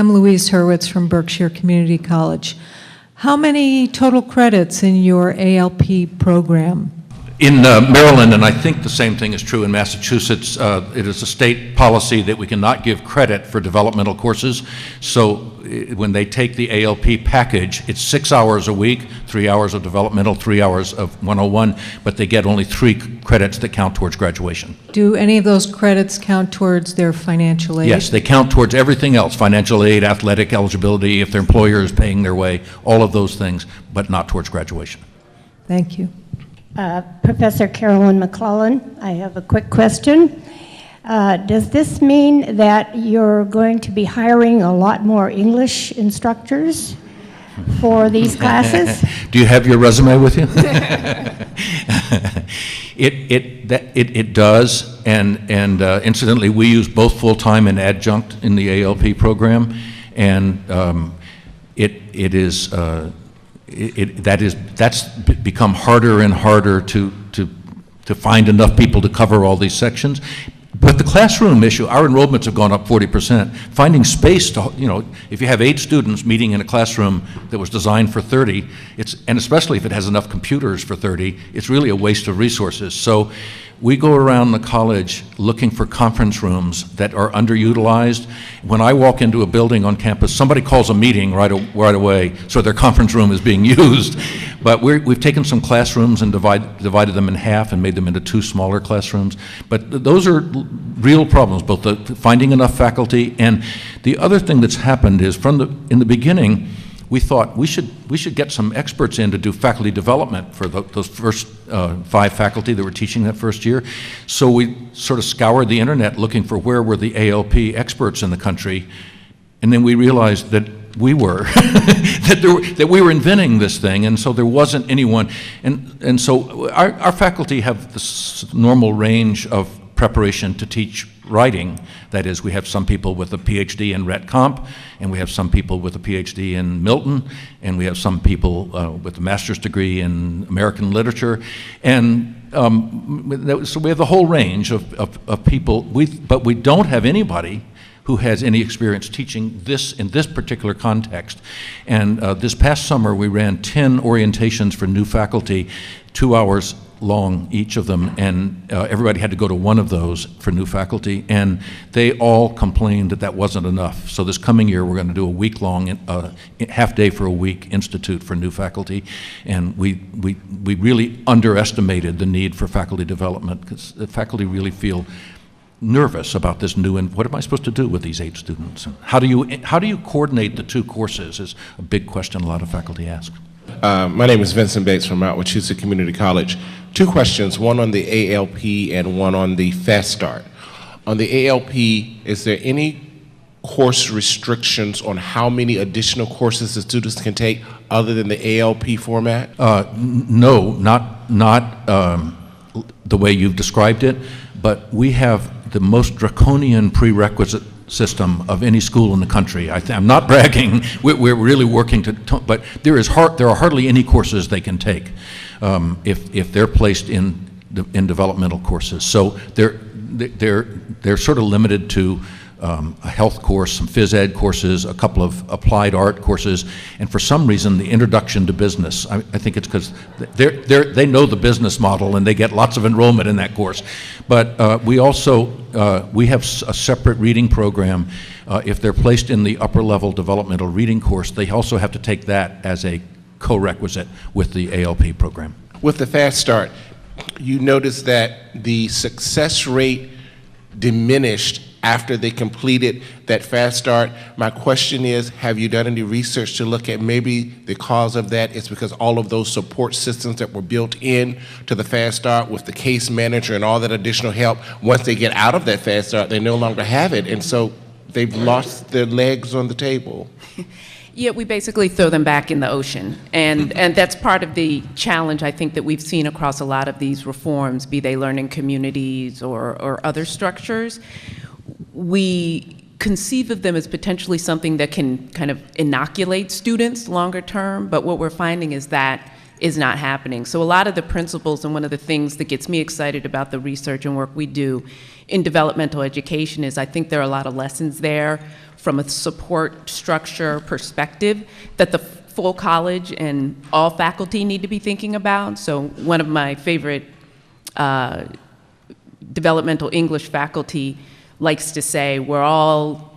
I'm Louise Hurwitz from Berkshire Community College. How many total credits in your ALP program? In Maryland, and I think the same thing is true in Massachusetts, it is a state policy that we cannot give credit for developmental courses. So when they take the ALP package, it's 6 hours a week, 3 hours of developmental, 3 hours of 101, but they get only 3 credits that count towards graduation. Do any of those credits count towards their financial aid? Yes, they count towards everything else, financial aid, athletic eligibility, if their employer is paying their way, all of those things, but not towards graduation. Thank you. Professor Carolyn McClellan, I have a quick question. Does this mean that you're going to be hiring a lot more English instructors for these classes? Do you have your resume with you? It does, and incidentally, we use both full-time and adjunct in the ALP program, and that's become harder and harder to find enough people to cover all these sections. But the classroom issue, our enrollments have gone up 40%. Finding space to, if you have 8 students meeting in a classroom that was designed for 30, and especially if it has enough computers for 30, it's really a waste of resources. So we go around the college looking for conference rooms that are underutilized. When I walk into a building on campus, somebody calls a meeting right away, so their conference room is being used. But we've taken some classrooms and divided them in half and made them into 2 smaller classrooms. But those are real problems, both finding enough faculty, and the other thing that's happened is in the beginning, we thought we should get some experts in to do faculty development for those first 5 faculty that were teaching that first year. So we sort of scoured the internet looking for where were the ALP experts in the country, and then we realized that we were that we were inventing this thing, and so there wasn't anyone. And so our faculty have this normal range of preparation to teach writing. That is, we have some people with a PhD in Rhet Comp, and we have some people with a PhD in Milton, and we have some people with a master's degree in American literature, and so we have the whole range of people. But we don't have anybody who has any experience teaching this in this particular context. And this past summer, we ran 10 orientations for new faculty, 2 hours long, each of them, and everybody had to go to one of those for new faculty, and they all complained that that wasn't enough. So this coming year, we're going to do a week-long, half-day for a week institute for new faculty, and we really underestimated the need for faculty development, because the faculty really feel nervous about this new, and what am I supposed to do with these 8 students? How do you coordinate the 2 courses is a big question a lot of faculty ask. My name is Vincent Bates from Mount Wachusett Community College. 2 questions, one on the ALP and one on the Fast Start. On the ALP, is there any course restrictions on how many additional courses the students can take other than the ALP format? No, not the way you've described it, but we have the most draconian prerequisite system of any school in the country. I'm not bragging. We're really working but there are hardly any courses they can take if they're placed in developmental courses. So they're sort of limited to a health course, some phys ed courses, a couple of applied art courses, and for some reason the introduction to business. I think it's because they know the business model and they get lots of enrollment in that course. But we also we have a separate reading program. If they're placed in the upper level developmental reading course, they also have to take that as a co-requisite with the ALP program. With the Fast Start, you notice that the success rate diminished after they completed that Fast Start. My question is, have you done any research to look at maybe the cause of that is because all of those support systems that were built in to the Fast Start with the case manager and all that additional help, once they get out of that Fast Start, they no longer have it, and so they've lost their legs on the table? Yeah, we basically throw them back in the ocean. And that's part of the challenge, I think, that we've seen across a lot of these reforms, be they learning communities or other structures. We conceive of them as potentially something that can kind of inoculate students longer term, but what we're finding is that is not happening. So a lot of the principles, and one of the things that gets me excited about the research and work we do in developmental education is I think there are a lot of lessons there from a support structure perspective that the full college and all faculty need to be thinking about. So one of my favorite developmental English faculty likes to say, we're all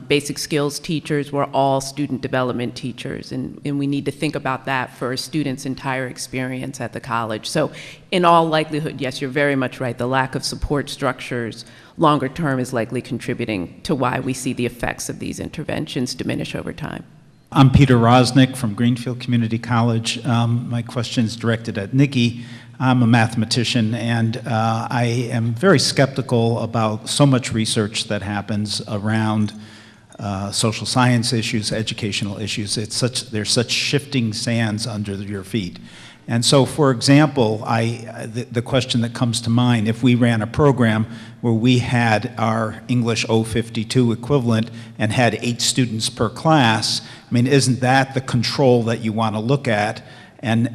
basic skills teachers, we're all student development teachers, and we need to think about that for a student's entire experience at the college. So in all likelihood, yes, you're very much right, the lack of support structures longer term is likely contributing to why we see the effects of these interventions diminish over time. I'm Peter Rosnick from Greenfield Community College. My question is directed at Nikki. I'm a mathematician, and I am very skeptical about so much research that happens around social science issues, educational issues. There's such shifting sands under your feet. And so, for example, the question that comes to mind, if we ran a program where we had our English 052 equivalent and had 8 students per class, I mean, isn't that the control that you want to look at? And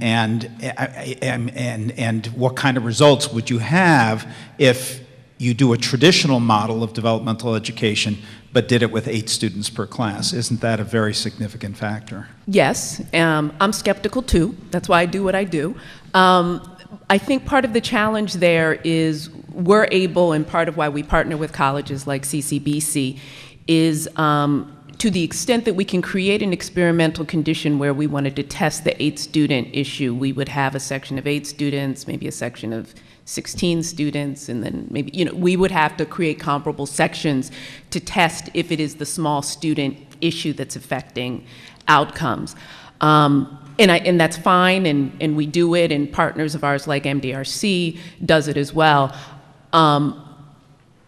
what kind of results would you have if you do a traditional model of developmental education but did it with 8 students per class? Isn't that a very significant factor? Yes, I'm skeptical too. That's why I do what I do. I think part of the challenge there is we're able, and part of why we partner with colleges like CCBC, is to the extent that we can create an experimental condition where we wanted to test the 8-student issue, we would have a section of 8 students, maybe a section of 16 students, and then maybe, we would have to create comparable sections to test if it is the small student issue that's affecting outcomes. And that's fine, and we do it, and partners of ours like MDRC does it as well.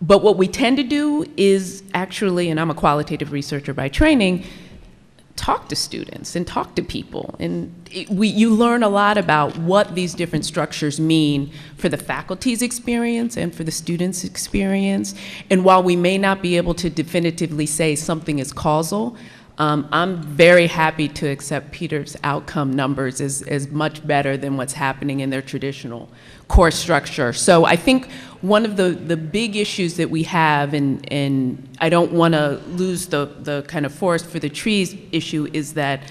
But what we tend to do is actually, and I'm a qualitative researcher by training, talk to students and talk to people. And you learn a lot about what these different structures mean for the faculty's experience and for the students' experience. And while we may not be able to definitively say something is causal, I'm very happy to accept Peter's outcome numbers as much better than what's happening in their traditional course structure. So I think one of the big issues that we have, and I don't want to lose the kind of forest for the trees issue, is that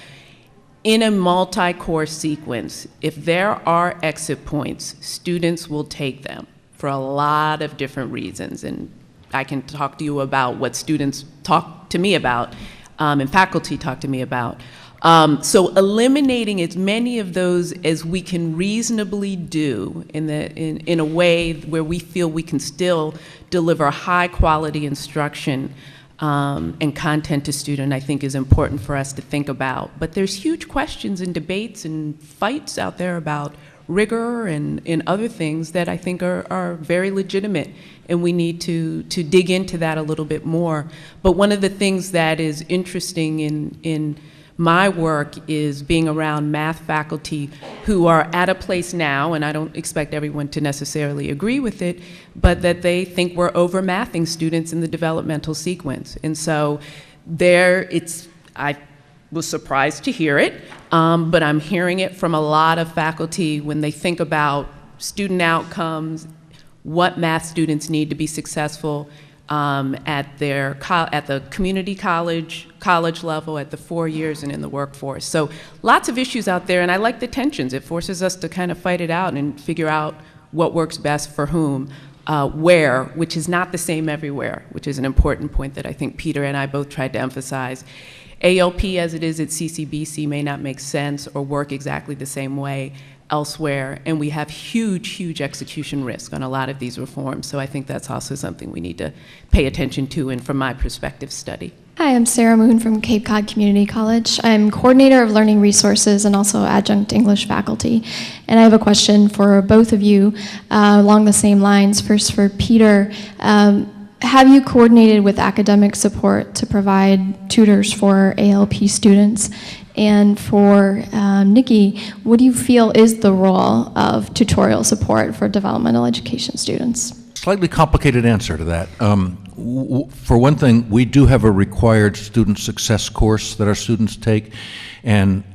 in a multi-course sequence, if there are exit points, students will take them for a lot of different reasons. And I can talk to you about what students talk to me about, and faculty talk to me about. So eliminating as many of those as we can reasonably do in a way where we feel we can still deliver high quality instruction and content to students, I think is important for us to think about. But there's huge questions and debates and fights out there about rigor and other things that I think are very legitimate, and we need to dig into that a little bit more. But one of the things that is interesting in my work is being around math faculty who are at a place now, and I don't expect everyone to necessarily agree with it, but that they think we're over-mathing students in the developmental sequence. And so I was surprised to hear it, but I'm hearing it from a lot of faculty when they think about student outcomes, what math students need to be successful at the community college level, at the 4 years, and in the workforce. So lots of issues out there, and I like the tensions. It forces us to kind of fight it out and figure out what works best for whom, where, which is not the same everywhere, which is an important point that I think Peter and I both tried to emphasize. ALP as it is at CCBC may not make sense or work exactly the same way elsewhere, and we have huge execution risk on a lot of these reforms. So I think that's also something we need to pay attention to, and from my perspective, study. Hi, I'm Sarah Moon from Cape Cod Community College. I'm coordinator of learning resources and also adjunct English faculty. And I have a question for both of you along the same lines. First for Peter, have you coordinated with academic support to provide tutors for ALP students? And for Nikki, what do you feel is the role of tutorial support for developmental education students? Slightly complicated answer to that. For one thing, we do have a required student success course that our students take, And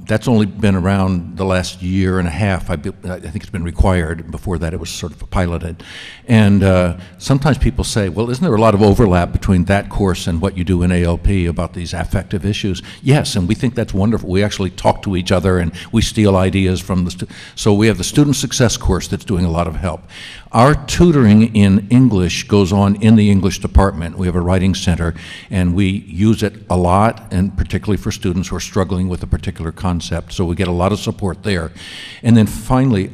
that's only been around the last year and a half. I think it's been required. Before that, it was sort of piloted. And sometimes people say, well, isn't there a lot of overlap between that course and what you do in ALP about these affective issues? Yes, and we think that's wonderful. We actually talk to each other and we steal ideas from the so we have the Student Success course that's doing a lot of help. Our tutoring in English goes on in the English department. We have a writing center, and we use it a lot, and particularly for students who are struggling with a particular concept, so we get a lot of support there. And then finally,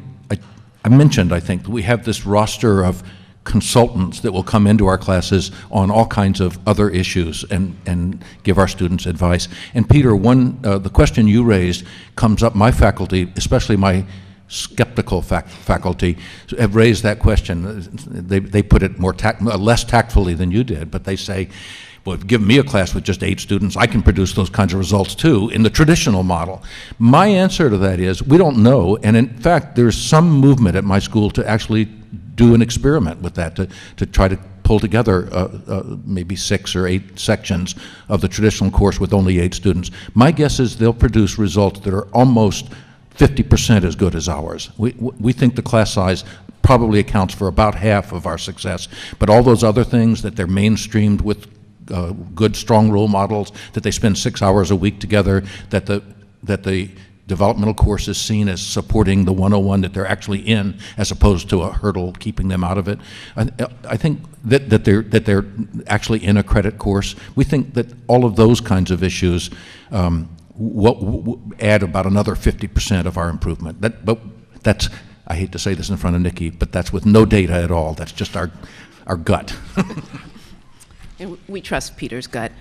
I mentioned, I think, that we have this roster of consultants that will come into our classes on all kinds of other issues and give our students advice. And Peter, the question you raised comes up. My faculty, especially my skeptical faculty, have raised that question. They put it less tactfully than you did, but they say, well, give me a class with just 8 students, I can produce those kinds of results too in the traditional model. My answer to that is, we don't know, and in fact, there's some movement at my school to actually do an experiment with that, to try to pull together maybe 6 or 8 sections of the traditional course with only 8 students. My guess is they'll produce results that are almost 50% as good as ours. We think the class size probably accounts for about half of our success, but all those other things, that they're mainstreamed with good, strong role models, that they spend 6 hours a week together, that the developmental course is seen as supporting the 101 that they're actually in, as opposed to a hurdle keeping them out of it. I think that they're actually in a credit course. We think that all of those kinds of issues add about another 50% of our improvement. But that's, I hate to say this in front of Nikki, but that's with no data at all. That's just our gut. And we trust Peter's gut.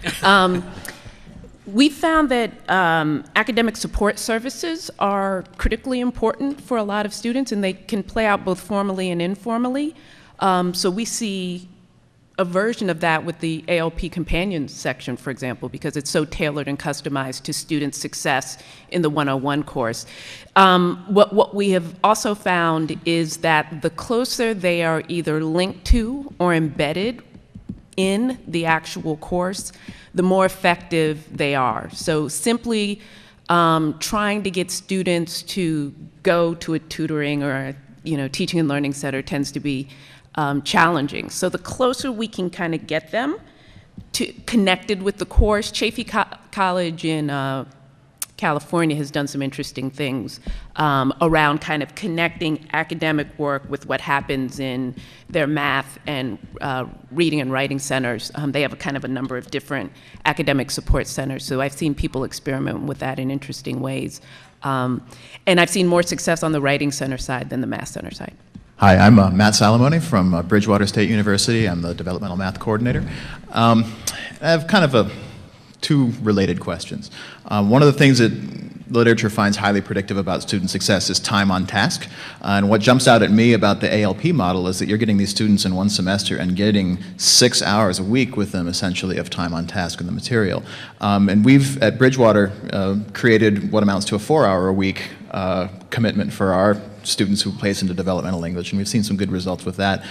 We found that academic support services are critically important for a lot of students, and they can play out both formally and informally. So we see a version of that with the ALP companion section, for example, because it's so tailored and customized to student success in the 101 course. What we have also found is that the closer they are either linked to or embedded in the actual course, the more effective they are. So simply trying to get students to go to a tutoring or a teaching and learning center tends to be challenging. So the closer we can kind of get them to connected with the course, Chaffey College in California has done some interesting things around kind of connecting academic work with what happens in their math and reading and writing centers. They have a number of different academic support centers, so I've seen people experiment with that in interesting ways. And I've seen more success on the writing center side than the math center side. Hi, I'm Matt Salamone from Bridgewater State University. I'm the developmental math coordinator. I have kind of two related questions. One of the things that literature finds highly predictive about student success is time on task. And what jumps out at me about the ALP model is that you're getting these students in one semester and getting 6 hours a week with them, essentially, of time on task in the material. And we've, at Bridgewater, created what amounts to a 4-hour-a-week commitment for our students who place into developmental English, and we've seen some good results with that.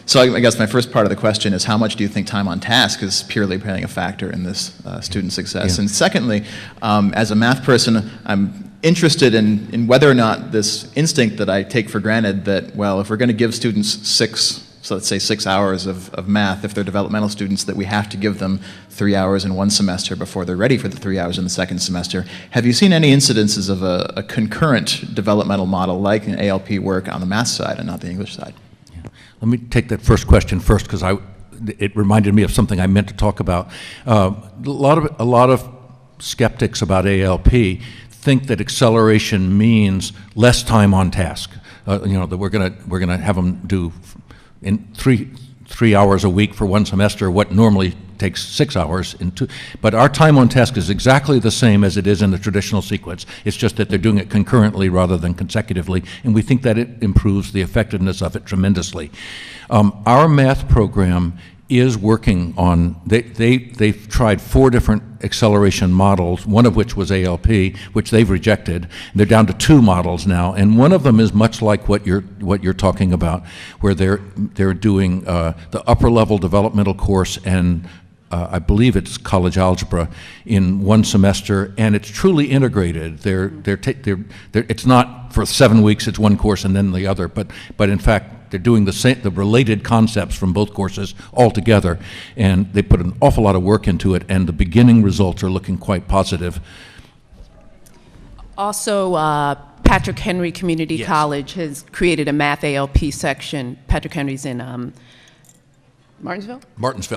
So I guess my first part of the question is, how much do you think time on task is purely playing a factor in this student success? Yeah. And secondly, as a math person, I'm interested in whether or not this instinct that I take for granted that, well, if we're going to give students so let's say 6 hours of math, if they're developmental students, that we have to give them 3 hours in one semester before they're ready for the 3 hours in the second semester. Have you seen any incidences of a concurrent developmental model like an ALP work on the math side and not the English side? Let me take that first question first, because it reminded me of something I meant to talk about. A lot of skeptics about ALP think that acceleration means less time on task. That we're gonna have them do in three hours a week for one semester what normally takes 6 hours in 2. But our time on task is exactly the same as it is in the traditional sequence. It's just that they're doing it concurrently rather than consecutively, and we think that it improves the effectiveness of it tremendously. Our math program is working on, they've tried 4 different acceleration models, one of which was ALP, which they've rejected. They're down to 2 models now, and one of them is much like what you're talking about, where they're doing the upper level developmental course and I believe it's college algebra in one semester, and it's truly integrated. It's not for 7 weeks, it's one course and then the other, but in fact, they're doing the related concepts from both courses all together, and they put an awful lot of work into it, and the beginning results are looking quite positive. Also, Patrick Henry Community College has created a math ALP section. Patrick Henry's in Martinsville?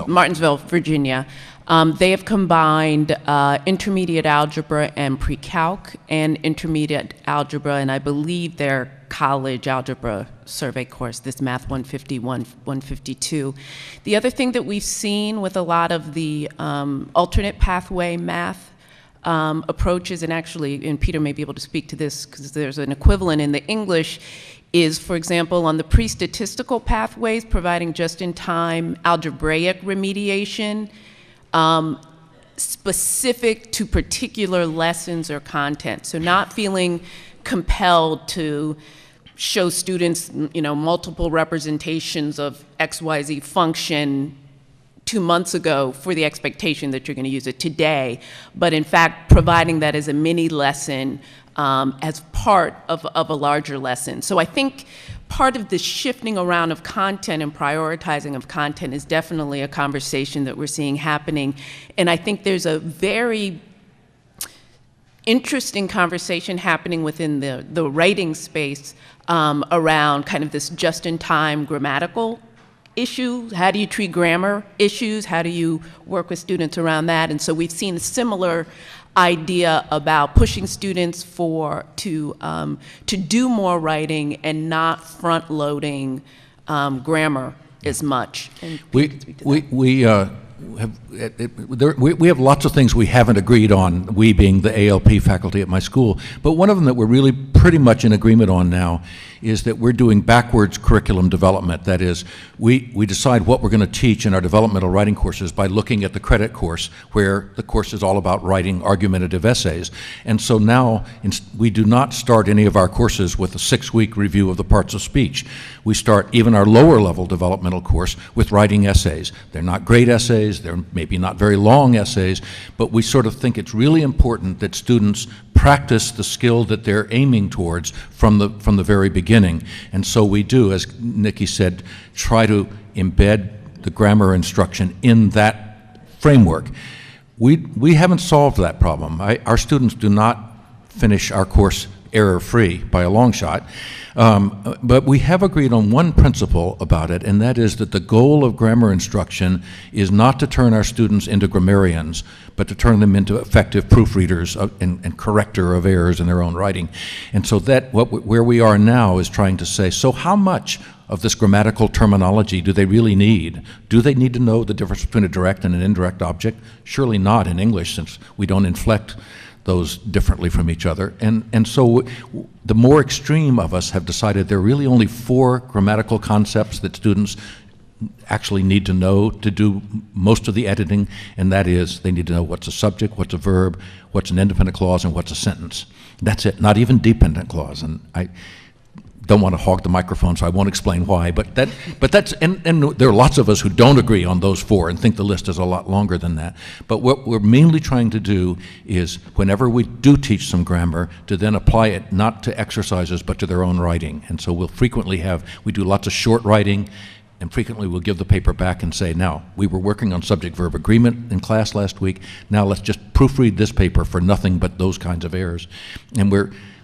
Martinsville, Virginia. They have combined intermediate algebra and pre-calc and intermediate algebra, and I believe their college algebra survey course, this Math 151, 152. The other thing that we've seen with a lot of the alternate pathway math approaches, and actually, and Peter may be able to speak to this because there's an equivalent in the English, is, for example, on the pre-statistical pathways, providing just-in-time algebraic remediation specific to particular lessons or content. So not feeling compelled to show students, multiple representations of XYZ function 2 months ago for the expectation that you're going to use it today, but in fact providing that as a mini lesson as part of a larger lesson. So I think part of the shifting around of content and prioritizing of content is definitely a conversation that we're seeing happening. And I think there's a very interesting conversation happening within the writing space around kind of this just-in-time grammatical issue. How do you treat grammar issues? How do you work with students around that? And so we've seen a similar idea about pushing students to do more writing and not front-loading grammar as much. And we have lots of things we haven't agreed on, we being the ALP faculty at my school, but one of them that we're really pretty much in agreement on now is that we're doing backwards curriculum development. That is, we decide what we're going to teach in our developmental writing courses by looking at the credit course, where the course is all about writing argumentative essays. And so now we do not start any of our courses with a 6-week review of the parts of speech. We start even our lower level developmental course with writing essays. They're not great essays, they're maybe not very long essays, but we sort of think it's really important that students practice the skill that they're aiming towards from the very beginning. And so we do, as Nikki said, try to embed the grammar instruction in that framework. We haven't solved that problem. Our students do not finish our course error-free by a long shot. But we have agreed on one principle about it, and that is that the goal of grammar instruction is not to turn our students into grammarians, but to turn them into effective proofreaders and corrector of errors in their own writing. And so where we are now is trying to say, so how much of this grammatical terminology do they really need? Do they need to know the difference between a direct and an indirect object? Surely not in English, since we don't inflect those differently from each other. And so the more extreme of us have decided there are really only 4 grammatical concepts that students actually need to know to do most of the editing, and that is they need to know what's a subject, what's a verb, what's an independent clause, and what's a sentence. That's it, not even dependent clause. And I don't want to hog the microphone, so I won't explain why, but that's, and there are lots of us who don't agree on those 4 and think the list is a lot longer than that. But what we're mainly trying to do is, whenever we do teach some grammar, to then apply it not to exercises, but to their own writing. And so we'll frequently we do lots of short writing, and frequently we'll give the paper back and say, now, we were working on subject-verb agreement in class last week, now let's just proofread this paper for nothing but those kinds of errors. And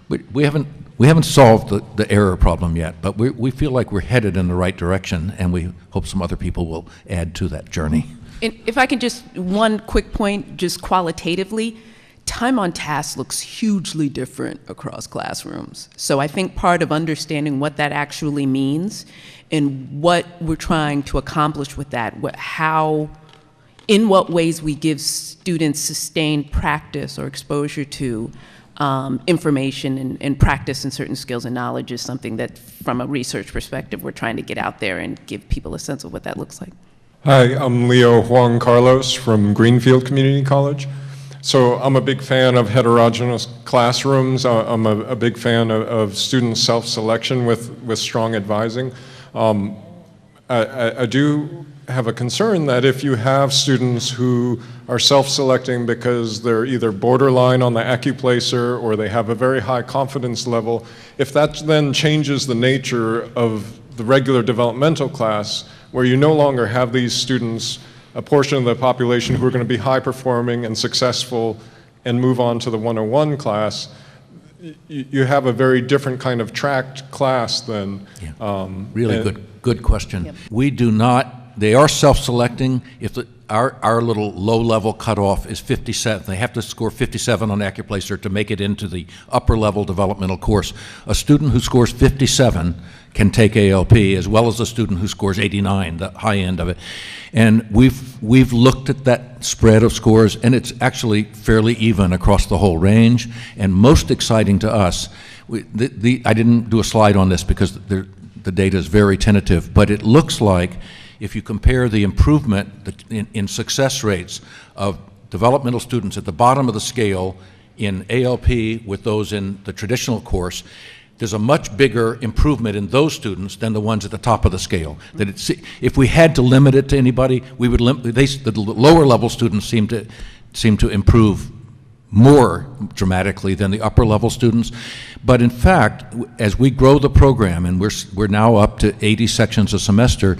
we haven't solved the error problem yet, but we feel like we're headed in the right direction, and we hope some other people will add to that journey. And if I can just, one quick point, just qualitatively, time on task looks hugely different across classrooms. So I think part of understanding what that actually means and what we're trying to accomplish with that, in what ways we give students sustained practice or exposure to information and practice in certain skills and knowledge is something that, from a research perspective, we're trying to get out there and give people a sense of what that looks like. Hi, I'm Leo Juan Carlos from Greenfield Community College. So I'm a big fan of heterogeneous classrooms. I'm a big fan of student self-selection with strong advising. I do have a concern that if you have students who are self-selecting because they're either borderline on the AccuPlacer or they have a very high confidence level, if that then changes the nature of the regular developmental class, where you no longer have these students, a portion of the population who are going to be high performing and successful and move on to the 101 class, you have a very different kind of tracked class then. Really good question. Yep. We do not, they are self-selecting. If our little low-level cutoff is 57, they have to score 57 on AccuPlacer to make it into the upper-level developmental course. A student who scores 57 can take ALP, as well as a student who scores 89, the high end of it. And we've looked at that spread of scores, and it's actually fairly even across the whole range. And most exciting to us, I didn't do a slide on this because the data is very tentative, but it looks like if you compare the improvement in success rates of developmental students at the bottom of the scale in ALP with those in the traditional course, there's a much bigger improvement in those students than the ones at the top of the scale. That if we had to limit it to anybody, we would the lower level students seem to improve more dramatically than the upper level students. But in fact, as we grow the program, and we're now up to 80 sections a semester,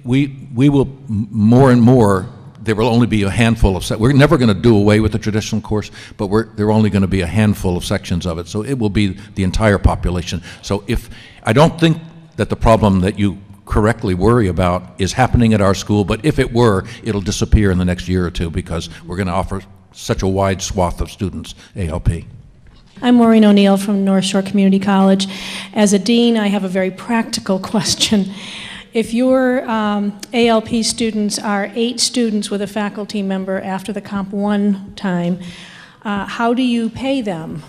we will more and more, there will only be a handful of we're never going to do away with the traditional course, but there are only going to be a handful of sections of it. So it will be the entire population. So I don't think that the problem that you correctly worry about is happening at our school, but if it were, it'll disappear in the next year or two because we're going to offer such a wide swath of students ALP. I'm Maureen O'Neill from North Shore Community College. As a dean, I have a very practical question. If your ALP students are 8 students with a faculty member after the Comp 1 time, how do you pay them?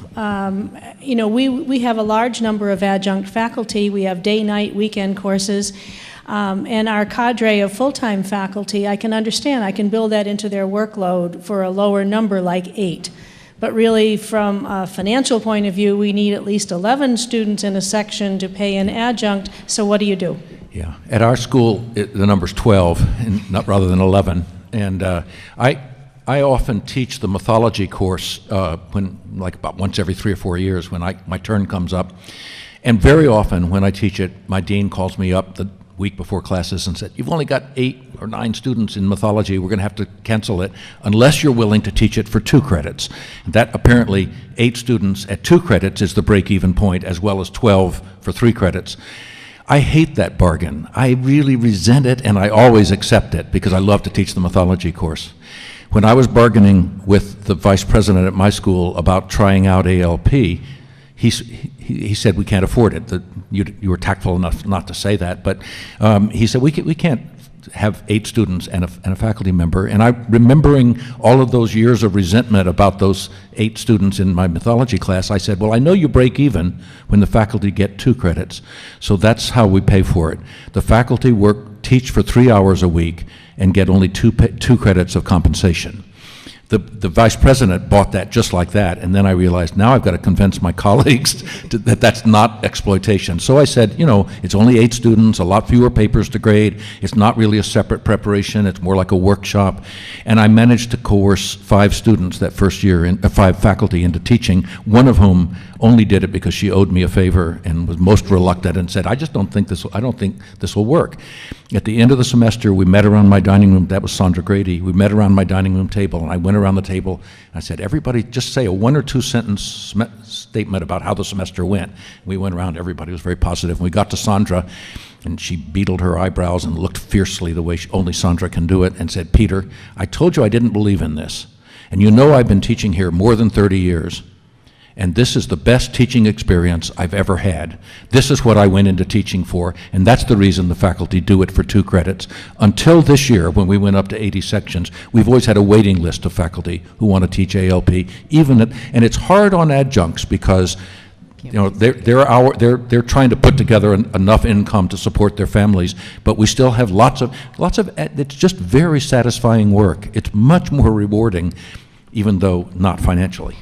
You know, we have a large number of adjunct faculty. We have day, night, weekend courses. And our cadre of full-time faculty, I can understand. I can build that into their workload for a lower number like 8. But really, from a financial point of view, we need at least 11 students in a section to pay an adjunct. So what do you do? Yeah, at our school, the number's 12, and rather than 11. And I often teach the mythology course about once every 3 or 4 years when my turn comes up. And very often when I teach it, my dean calls me up the week before classes and said, "You've only got 8 or 9 students in mythology. We're going to have to cancel it unless you're willing to teach it for 2 credits." That apparently 8 students at 2 credits is the break-even point, as well as 12 for 3 credits. I hate that bargain. I really resent it, and I always accept it because I love to teach the mythology course. When I was bargaining with the vice president at my school about trying out ALP, he said, "We can't afford it." You were tactful enough not to say that, but he said, we can't have 8 students and a faculty member." And remembering all of those years of resentment about those 8 students in my mythology class, I said, "Well, I know you break even when the faculty get 2 credits, so that's how we pay for it. The faculty teach for 3 hours a week and get only 2 credits of compensation." The vice president bought that just like that, and then I realized now I've got to convince my colleagues that that's not exploitation. So I said, you know, it's only 8 students, a lot fewer papers to grade, it's not really a separate preparation, it's more like a workshop, and I managed to coerce 5 students that first year, 5 faculty into teaching, one of whom only did it because she owed me a favor and was most reluctant and said, I don't think this will work. At the end of the semester, we met around my dining room, that was Sandra Grady, we met around my dining room table, and I went around the table, and I said, "Everybody just say a 1 or 2 sentence statement about how the semester went." We went around, everybody was very positive, and we got to Sandra, and she beetled her eyebrows and looked fiercely the way only Sandra can do it, and said, "Peter, I told you I didn't believe in this, and you know I've been teaching here more than 30 years. And this is the best teaching experience I've ever had. This is what I went into teaching for, and that's the reason the faculty do it for 2 credits. Until this year, when we went up to 80 sections, we've always had a waiting list of faculty who want to teach ALP, and it's hard on adjuncts because you know, they're trying to put together enough income to support their families, but we still have lots of, it's just very satisfying work. It's much more rewarding, even though not financially.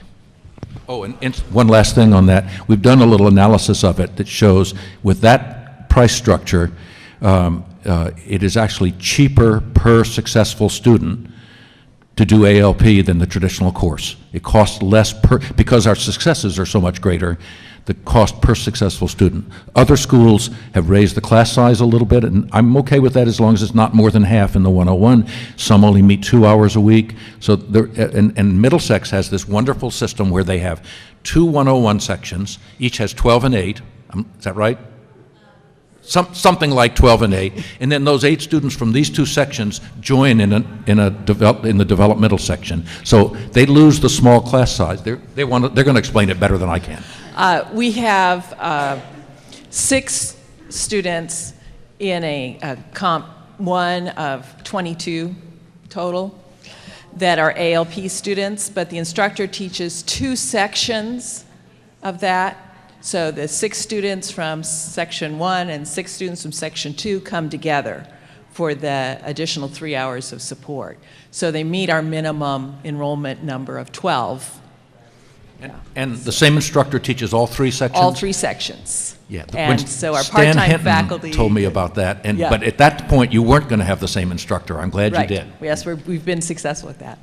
Oh, and one last thing on that. We've done a little analysis of it that shows with that price structure, it is actually cheaper per successful student to do ALP than the traditional course. It costs less because our successes are so much greater, the cost per successful student. Other schools have raised the class size a little bit, and I'm okay with that as long as it's not more than half in the 101. Some only meet 2 hours a week. So and Middlesex has this wonderful system where they have 2 101 sections, each has 12 and 8. Is that right? Something like 12 and 8, and then those 8 students from these 2 sections join in the developmental section. So they lose the small class size. They're going to explain it better than I can. We have 6 students in a Comp 1 of 22 total that are ALP students, but the instructor teaches 2 sections of that. So the 6 students from section 1 and 6 students from section 2 come together for the additional 3 hours of support. So they meet our minimum enrollment number of 12. And the same instructor teaches all 3 sections? All 3 sections. Yeah. And so our part-time faculty told me about that, Yeah. but at that point you weren't going to have the same instructor. I'm glad you did. Yes, we've been successful with that.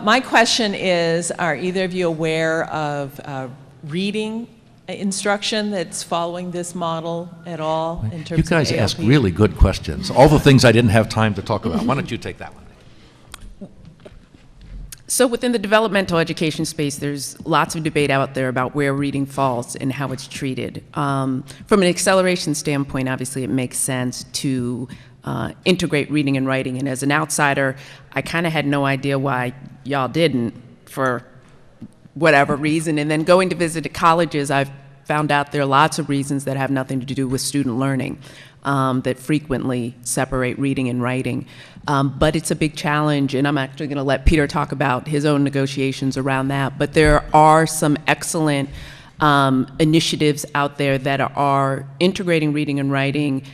My question is, are either of you aware of reading instruction that's following this model at all in terms of You guys ALP? ask really good questions. All the things I didn't have time to talk about. Why don't you take that one? So within the developmental education space, there's lots of debate out there about where reading falls and how it's treated. From an acceleration standpoint, obviously it makes sense to integrate reading and writing, and as an outsider, I kind of had no idea why y'all didn't, for whatever reason, and then going to visit colleges, I've found out there are lots of reasons that have nothing to do with student learning that frequently separate reading and writing. But it's a big challenge, and I'm actually going to let Peter talk about his own negotiations around that. But there are some excellent initiatives out there that are integrating reading and writing.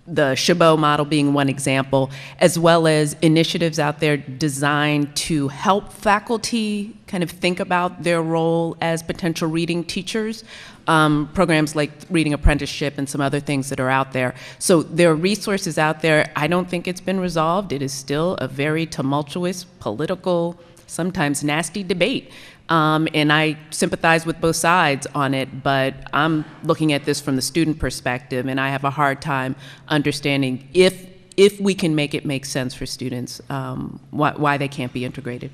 The Chabot model being one example, as well as initiatives out there designed to help faculty kind of think about their role as potential reading teachers, programs like Reading Apprenticeship and some other things that are out there. So there are resources out there. I don't think it's been resolved. It is still a very tumultuous, political, sometimes nasty debate. And I sympathize with both sides on it, but I'm looking at this from the student perspective, and I have a hard time understanding if we can make it make sense for students, why they can't be integrated.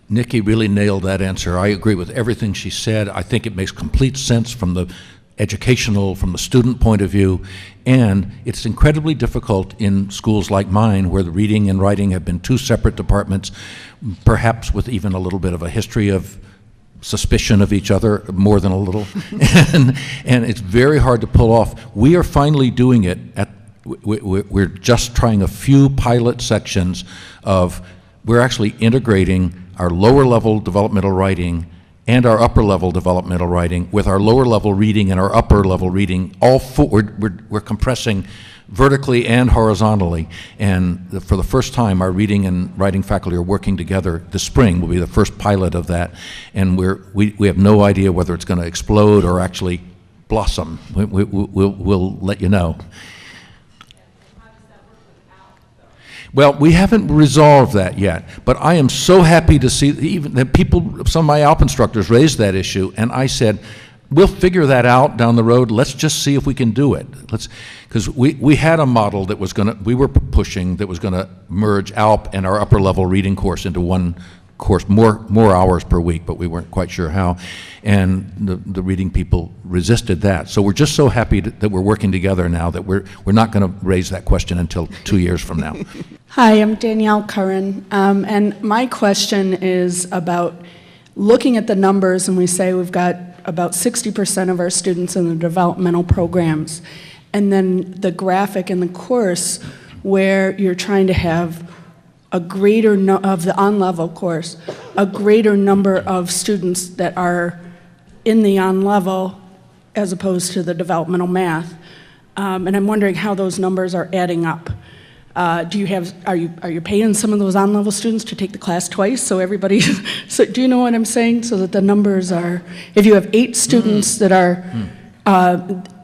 Nikki really nailed that answer. I agree with everything she said. I think it makes complete sense from the from the student point of view, and it's incredibly difficult in schools like mine where the reading and writing have been 2 separate departments, perhaps with even a little bit of a history of suspicion of each other, more than a little, and it's very hard to pull off. We are finally doing it. We're just trying a few pilot sections we're actually integrating our lower level developmental writing and our upper level developmental writing with our lower level reading and our upper level reading. All 4, we're compressing vertically and horizontally, and for the first time our reading and writing faculty are working together. This spring will be the first pilot of that, and we have no idea whether it's going to explode or actually blossom. We'll let you know. Well, we haven't resolved that yet, but I am so happy to see even that some of my ALP instructors raised that issue, and I said, we'll figure that out down the road. Let's just see if we can do it. Because we had a model that we were pushing that was going to merge ALP and our upper level reading course into one course, more hours per week, but we weren't quite sure how. And the reading people resisted that. So we're just so happy that we're working together now that we're not going to raise that question until 2 years from now. Hi, I'm Danielle Curran, and my question is about looking at the numbers, and we say we've got about 60% of our students in the developmental programs, and then the graphic in the course where you're trying to have a greater of the on-level course, a greater number of students that are in the on-level as opposed to the developmental math. And I'm wondering how those numbers are adding up. Are you paying some of those on-level students to take the class twice so everybody, so do you know what I'm saying? So that the numbers are, if you have 8 students that are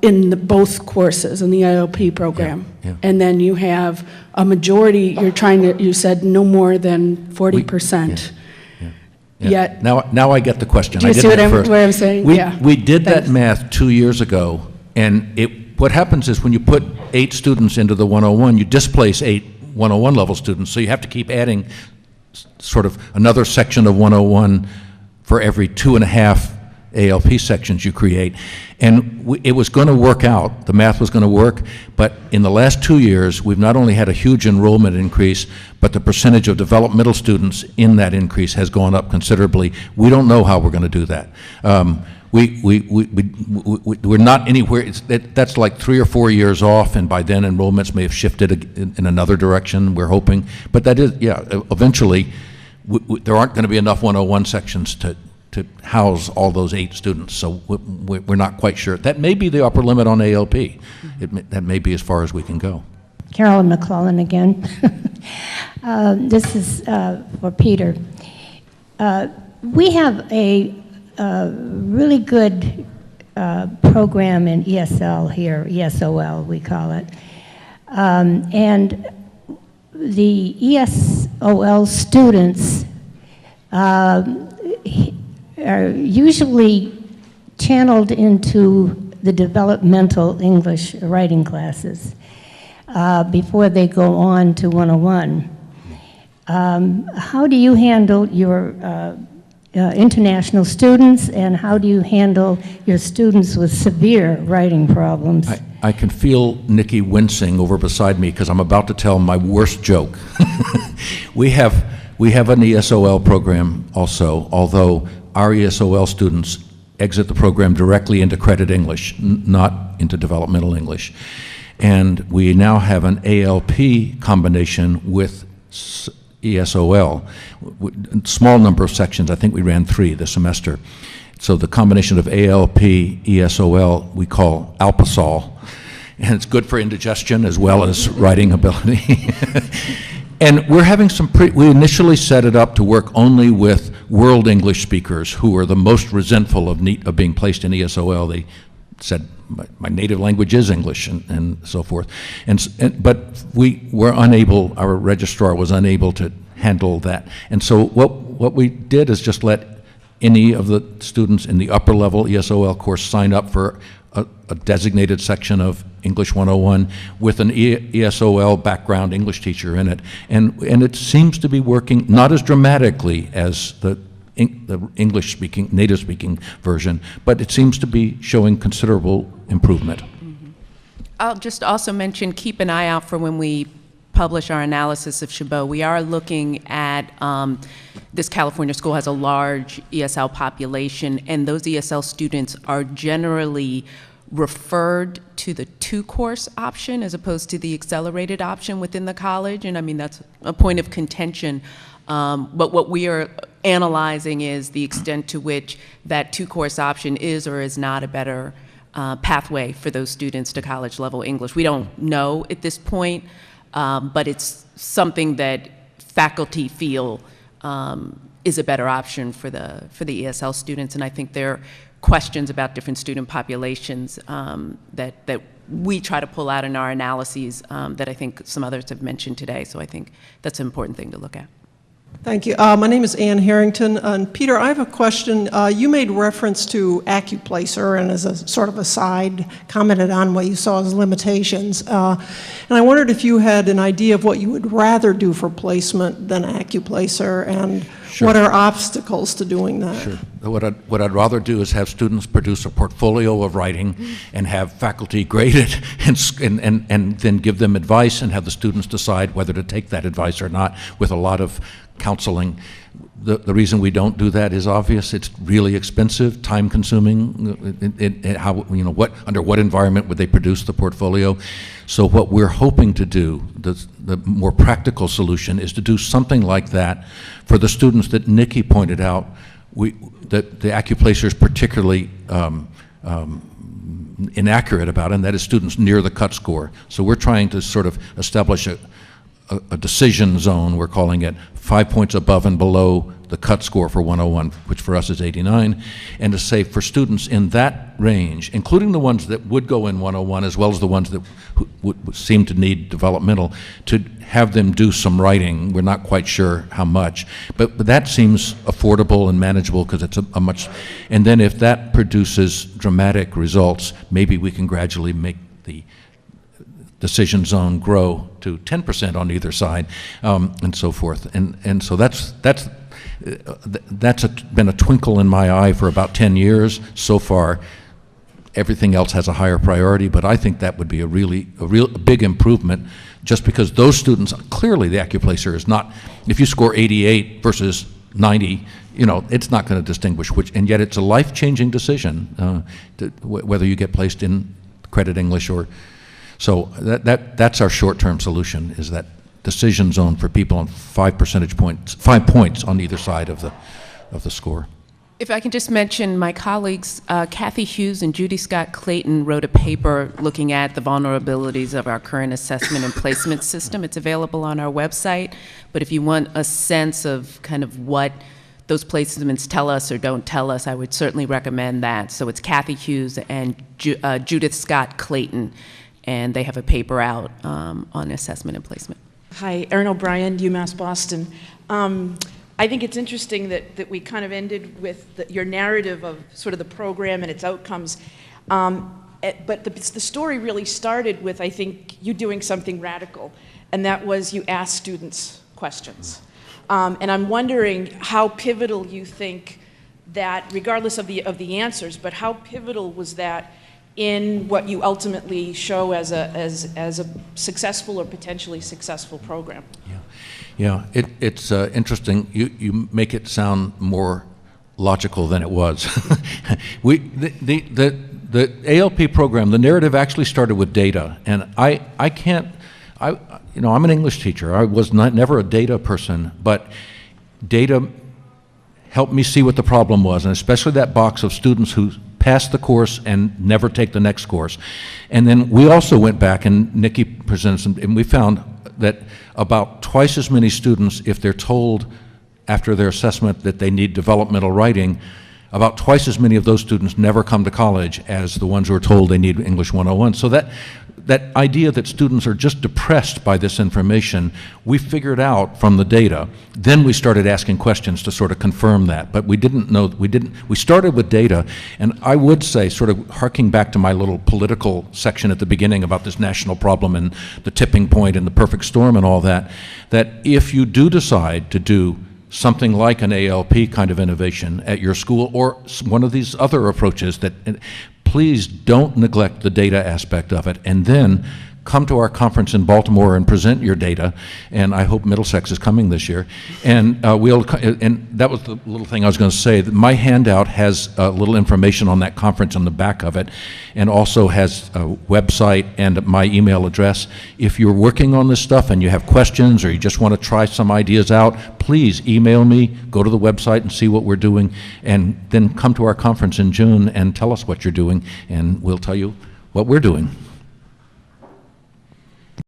in both courses, in the ILP program. Yeah, yeah. And then you have a majority, you said no more than 40%. Yeah. Yet, Now I get the question. Do you I see didn't what at first. I'm saying? We, Yeah. we did that Thanks. math 2 years ago, and what happens is when you put 8 students into the 101, you displace 8 101 level students, so you have to keep adding sort of another section of 101 for every 2.5 ALP sections you create. And it was going to work out, the math was going to work, but in the last 2 years, we've not only had a huge enrollment increase, but the percentage of developmental students in that increase has gone up considerably. We don't know how we're going to do that. We're not anywhere, that's like 3 or 4 years off, and by then enrollments may have shifted in another direction, we're hoping. But that is, yeah, eventually, there aren't going to be enough 101 sections to house all those 8 students, so we're not quite sure. That may be the upper limit on ALP. That may be as far as we can go. Carolyn McClellan again. This is for Peter. We have a really good program in ESL here, ESOL we call it. And the ESOL students are usually channeled into the developmental English writing classes before they go on to 101. How do you handle your international students, and how do you handle your students with severe writing problems? I can feel Nikki wincing over beside me because I'm about to tell my worst joke. We have an ESOL program also, although our ESOL students exit the program directly into credit English, not into developmental English. And we now have an ALP combination with ESOL, small number of sections. I think we ran 3 this semester. So the combination of ALP, ESOL, we call Alpasol, and it's good for indigestion as well as writing ability. And we're having we initially set it up to work only with world English speakers who are the most resentful of being placed in ESOL. They said, my native language is English, and so forth. But we were unable, our registrar was unable to handle that. And so what we did is just let any of the students in the upper level ESOL course sign up for a designated section of English 101 with an ESOL background English teacher in it. And it seems to be working, not as dramatically as the English-speaking, native-speaking version, but it seems to be showing considerable improvement. I'll just also mention, keep an eye out for when we publish our analysis of Chabot. We are looking at, this California school has a large ESL population, and those ESL students are generally referred to the 2-course option as opposed to the accelerated option within the college, and I mean, that's a point of contention. But what we are analyzing is the extent to which that 2-course option is or is not a better pathway for those students to college-level English. We don't know at this point, but it's something that faculty feel is a better option for the ESL students, and I think there are questions about different student populations that we try to pull out in our analyses that I think some others have mentioned today, so I think that's an important thing to look at. Thank you. My name is Ann Harrington. And Peter, I have a question. You made reference to AccuPlacer, and as a sort of aside, commented on what you saw as limitations. And I wondered if you had an idea of what you would rather do for placement than AccuPlacer, and Sure. What are obstacles to doing that? Sure. What I'd rather do is have students produce a portfolio of writing and have faculty grade it and then give them advice and have the students decide whether to take that advice or not with a lot of counseling. The reason we don't do that is obvious. It's really expensive, time-consuming. Under what environment would they produce the portfolio? So what we're hoping to do, the more practical solution, is to do something like that for the students that Nikki pointed out. That the AccuPlacer is particularly inaccurate about, and that is students near the cut score. So we're trying to sort of establish a decision zone, we're calling it, 5 points above and below the cut score for 101, which for us is 89, and to say for students in that range, including the ones that would go in 101 as well as the ones that would seem to need developmental, to have them do some writing. We're not quite sure how much, but that seems affordable and manageable because it's a much, and then if that produces dramatic results, maybe we can gradually make the decision zone grow to 10% on either side, and so forth. And so that's been a twinkle in my eye for about 10 years so far. Everything else has a higher priority, but I think that would be a real big improvement, just because those students, clearly the AccuPlacer is not, if you score 88 versus 90, you know, it's not going to distinguish which, and yet it's a life-changing decision whether you get placed in credit English or. So that's our short-term solution, is that decision zone for people on 5 points on either side of the score. If I can just mention, my colleagues, Kathy Hughes and Judy Scott Clayton wrote a paper looking at the vulnerabilities of our current assessment and placement system. It's available on our website, but if you want a sense of kind of what those placements tell us or don't tell us, I would certainly recommend that. So it's Kathy Hughes and Judith Scott Clayton, and they have a paper out on assessment and placement. Hi, Erin O'Brien, UMass Boston. I think it's interesting that we kind of ended with your narrative of sort of the program and its outcomes. But the story really started with, I think, you doing something radical, and that was you asked students questions. And I'm wondering how pivotal you think that, regardless of the answers, but how pivotal was that in what you ultimately show as a successful or potentially successful program? Yeah, it's interesting. You make it sound more logical than it was. The ALP program, the narrative actually started with data, and you know, I'm an English teacher. I was never a data person, but data helped me see what the problem was, and especially that box of students who pass the course and never take the next course. And then we also went back, and Nikki presented some, and we found that about twice as many students, if they're told after their assessment that they need developmental writing, about twice as many of those students never come to college as the ones who are told they need English 101. So that idea that students are just depressed by this information, we figured out from the data. Then we started asking questions to sort of confirm that, but we started with data, and I would say, sort of harking back to my little political section at the beginning about this national problem and the tipping point and the perfect storm and all that, that if you do decide to do something like an ALP kind of innovation at your school, or one of these other approaches, that please don't neglect the data aspect of it, and then come to our conference in Baltimore and present your data. And I hope Middlesex is coming this year. And and that was the little thing I was going to say. That my handout has a little information on that conference on the back of it, and also has a website and my email address. If you're working on this stuff and you have questions, or you just want to try some ideas out, please email me, go to the website and see what we're doing, and then come to our conference in June and tell us what you're doing, and we'll tell you what we're doing.